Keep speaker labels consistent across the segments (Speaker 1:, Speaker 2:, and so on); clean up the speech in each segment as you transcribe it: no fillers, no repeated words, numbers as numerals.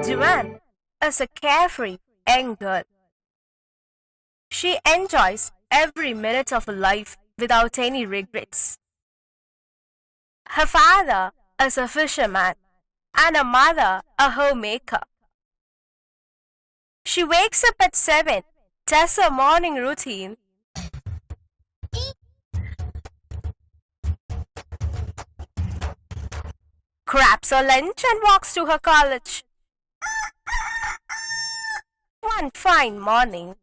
Speaker 1: Joanne is a carefree young girl. She enjoys every minute of her life without any regrets. Her father is a fisherman and her mother a homemaker. She wakes up at 7, does her morning routine, grabs her lunch and walks to her college. One fine morning,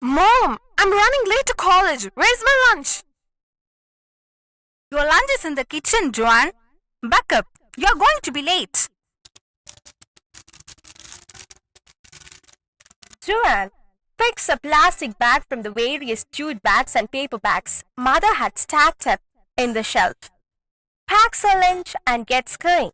Speaker 2: Mom, I'm running late to college. Where's my lunch?
Speaker 3: Your lunch is in the kitchen, Joanne. Back up. You're going to be late.
Speaker 1: Joanne picks a plastic bag from the various jute bags and paper bags Mother had stacked up in the shelf, packs her lunch and gets going.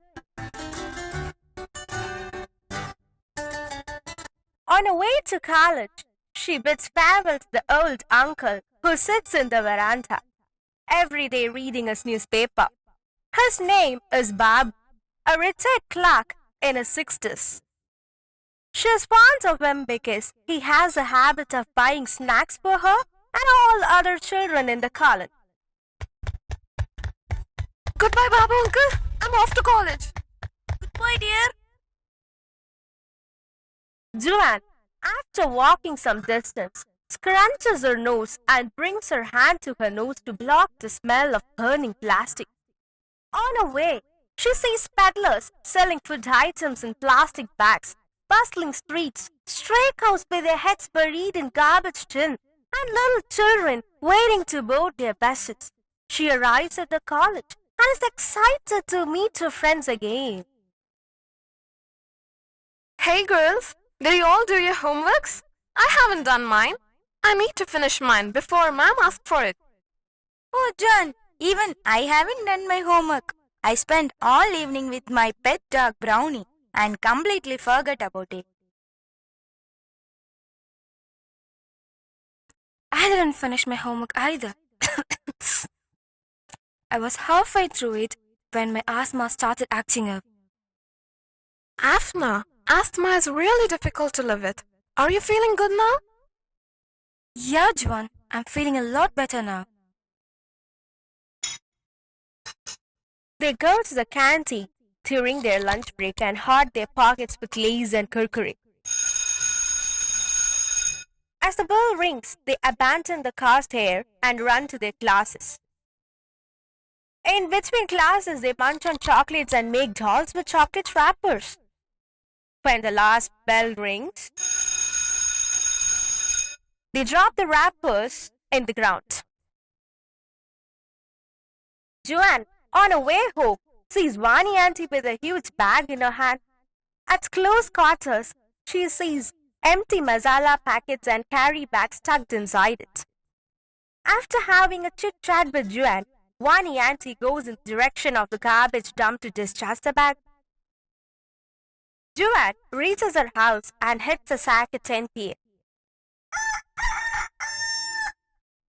Speaker 1: On her way to college, she bids farewell to the old uncle who sits in the veranda, every day reading his newspaper. His name is Bob, a retired clerk in his 60s. She is fond of him because he has a habit of buying snacks for her and all other children in the colony.
Speaker 2: Goodbye, Babu uncle. I'm off to college.
Speaker 3: Goodbye, dear.
Speaker 1: Joanne, after walking some distance, scrunches her nose and brings her hand to her nose to block the smell of burning plastic. On her way, she sees peddlers selling food items in plastic bags, bustling streets, stray cows with their heads buried in garbage tin, and little children waiting to board their buses. She arrives at the college and is excited to meet her friends again.
Speaker 2: Hey, girls. Did you all do your homeworks? I haven't done mine. I need to finish mine before Mom asks for it.
Speaker 3: Oh, John, even I haven't done my homework. I spent all evening with my pet dog Brownie and completely forgot about it. I didn't finish my homework either. I was halfway through it when my asthma started acting up.
Speaker 2: Asthma is really difficult to live with. Are you feeling good now?
Speaker 3: Yeah, Juan, I'm feeling a lot better now.
Speaker 1: They go to the canteen during their lunch break and hoard their pockets with Lay's and Kurkure. As the bell rings, they abandon the cast hair and run to their classes. In between classes, they munch on chocolates and make dolls with chocolate wrappers. When the last bell rings, they drop the wrappers in the ground. Joanne, on her way home, sees Vani auntie with a huge bag in her hand. At close quarters, she sees empty masala packets and carry bags tucked inside it. After having a chit-chat with Joanne, Vani auntie goes in the direction of the garbage dump to discharge the bag. Joanne reaches her house and hits the sack at 10 p.m.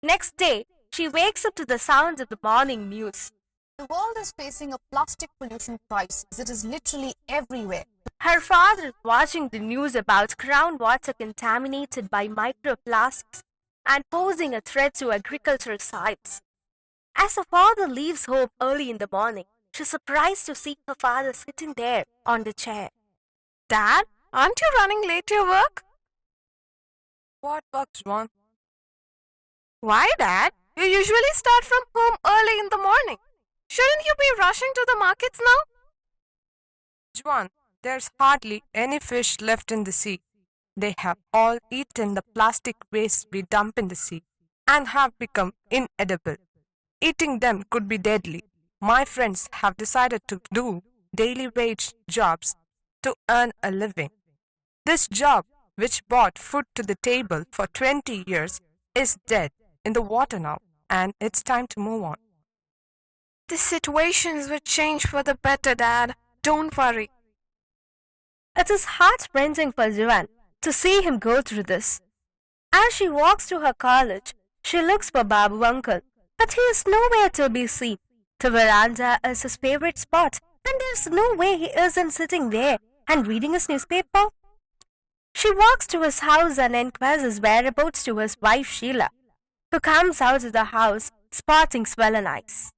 Speaker 1: Next day, she wakes up to the sounds of the morning news.
Speaker 4: The world is facing a plastic pollution crisis. It is literally everywhere.
Speaker 1: Her father is watching the news about groundwater contaminated by microplastics and posing a threat to agricultural sites. As her father leaves home early in the morning, she's surprised to see her father sitting there on the chair.
Speaker 2: Dad, aren't you running late to your work?
Speaker 5: What work, Juan?
Speaker 2: Why, Dad? You usually start from home early in the morning. Shouldn't you be rushing to the markets now?
Speaker 5: Juan, there's hardly any fish left in the sea. They have all eaten the plastic waste we dump in the sea and have become inedible. Eating them could be deadly. My friends have decided to do daily wage jobs to earn a living. This job, which brought food to the table for 20 years, is dead in the water now, and it's time to move on.
Speaker 2: The situations will change for the better, Dad. Don't worry.
Speaker 1: It is heart-wrenching for Joanne to see him go through this. As she walks to her college, she looks for Babu uncle, but he is nowhere to be seen. The veranda is his favorite spot, and there's no way he isn't sitting there, and reading his newspaper. She walks to his house and inquires his whereabouts to his wife Sheila, who comes out of the house sporting swollen eyes.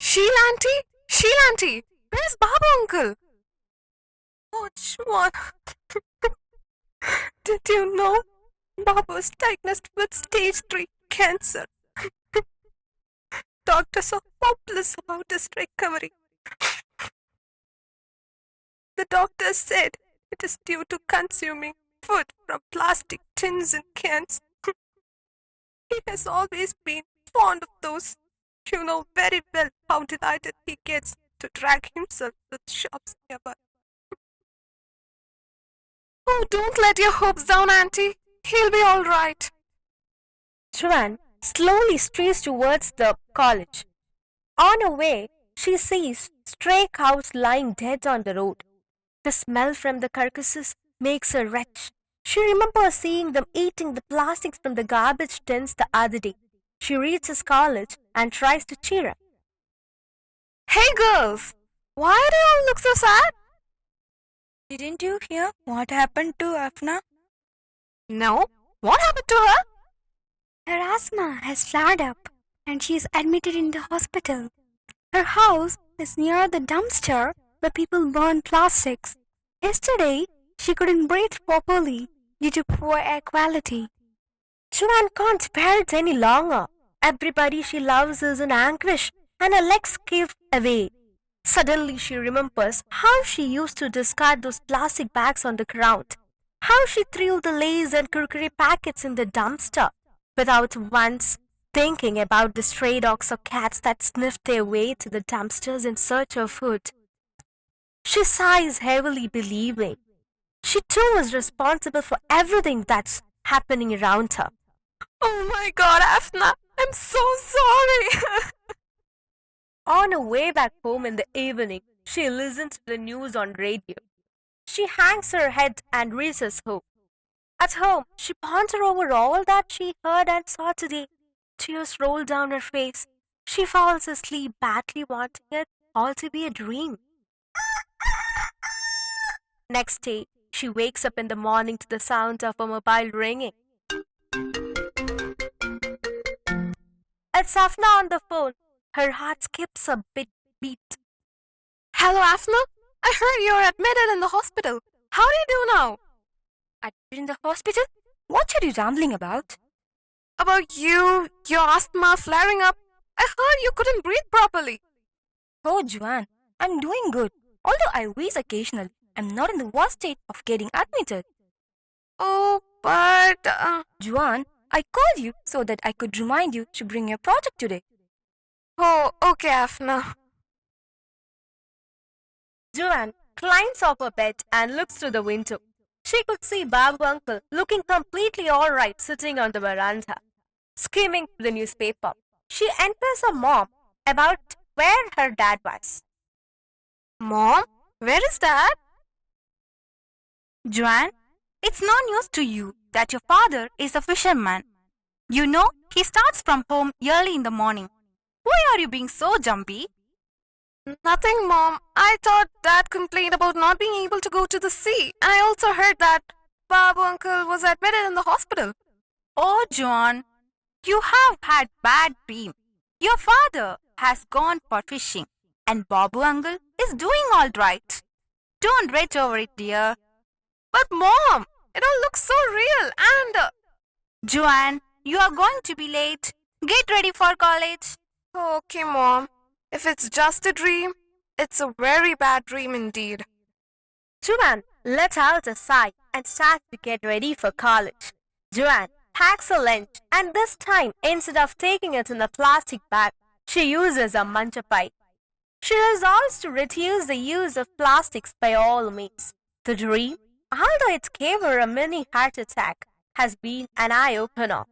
Speaker 2: Sheila auntie? Sheila auntie, where's Babu uncle?
Speaker 5: Oh, Shwan, did you know Babu's diagnosed with stage 3 cancer? Doctors are hopeless about his recovery. The doctor said it is due to consuming food from plastic tins and cans. He has always been fond of those. You know very well how delighted he gets to drag himself to the shops nearby.
Speaker 2: Oh, don't let your hopes down, auntie. He'll be all right.
Speaker 1: Joanne slowly streaks towards the college. On her way, she sees stray cows lying dead on the road. The smell from the carcasses makes her retch. She remembers seeing them eating the plastics from the garbage tins the other day. She reaches college and tries to cheer up.
Speaker 2: Hey girls, why do you all look so sad?
Speaker 3: Didn't you hear what happened to Afna?
Speaker 2: No. What happened to her?
Speaker 6: Her asthma has flared up and she is admitted in the hospital. Her house is near the dumpster where people burn plastics. Yesterday, she couldn't breathe properly due to poor air quality.
Speaker 1: Joanne can't bear it any longer. Everybody she loves is in anguish and her legs give away. Suddenly she remembers how she used to discard those plastic bags on the ground, how she threw the Lay's and Kurkure packets in the dumpster without once thinking about the stray dogs or cats that sniffed their way to the dumpsters in search of food. She sighs heavily, believing she too is responsible for everything that's happening around her.
Speaker 2: Oh my god, Afna, I'm so sorry.
Speaker 1: On her way back home in the evening, she listens to the news on radio. She hangs her head and races home. At home, she ponders over all that she heard and saw today. Tears roll down her face. She falls asleep, badly wanting it all to be a dream. Next day, she wakes up in the morning to the sound of a mobile ringing. It's Afna on the phone. Her heart skips a beat.
Speaker 2: Hello, Afna. I heard you're admitted in the hospital. How do you do now?
Speaker 3: Admitted in the hospital? What are you rambling about?
Speaker 2: About you, your asthma flaring up. I heard you couldn't breathe properly.
Speaker 3: Oh, Joanne, I'm doing good. Although I wheeze occasionally, I'm not in the worst state of getting admitted.
Speaker 2: Oh, but...
Speaker 3: Joanne, I called you so that I could remind you to bring your project today.
Speaker 2: Oh, okay, Afna.
Speaker 1: Joanne climbs off her bed and looks through the window. She could see Babu uncle looking completely alright sitting on the veranda, skimming the newspaper. She enters her mom about where her dad was.
Speaker 2: Mom, where is Dad?
Speaker 3: Joanne, it's no news to you that your father is a fisherman. You know, he starts from home early in the morning. Why are you being so jumpy?
Speaker 2: Nothing, Mom. I thought Dad complained about not being able to go to the sea. I also heard that Babu uncle was admitted in the hospital.
Speaker 3: Oh, John, you have had bad dream. Your father has gone for fishing and Babu uncle is doing all right. Don't rage over it, dear.
Speaker 2: But Mom, it all looks so real and...
Speaker 3: Joanne, you are going to be late. Get ready for college.
Speaker 2: Okay, Mom. If it's just a dream, it's a very bad dream indeed.
Speaker 1: Joanne let out a sigh and starts to get ready for college. Joanne packs her lunch and this time, instead of taking it in a plastic bag, she uses a manja pie. She resolves to reduce the use of plastics by all means. The dream, although it gave her a mini heart attack, has been an eye-opener.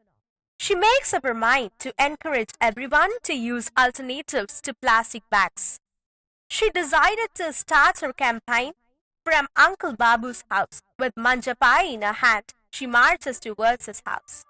Speaker 1: She makes up her mind to encourage everyone to use alternatives to plastic bags. She decided to start her campaign from Uncle Babu's house. With manja pie in her hand, she marches towards his house.